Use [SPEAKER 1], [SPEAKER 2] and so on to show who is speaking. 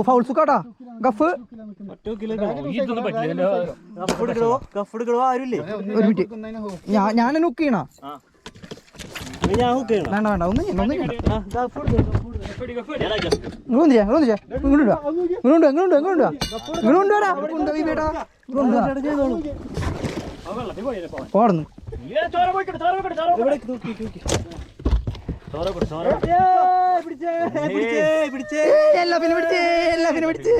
[SPEAKER 1] Foul സുക്കാട്ടാ ഗഫ്. ഒരു minute ഞാൻ hook ചെയ്യണ. വേണ്ട വേണ്ട ഒന്നും പോടുന്നു. എല്ലാ പിന്നെ പിടിച്ചേ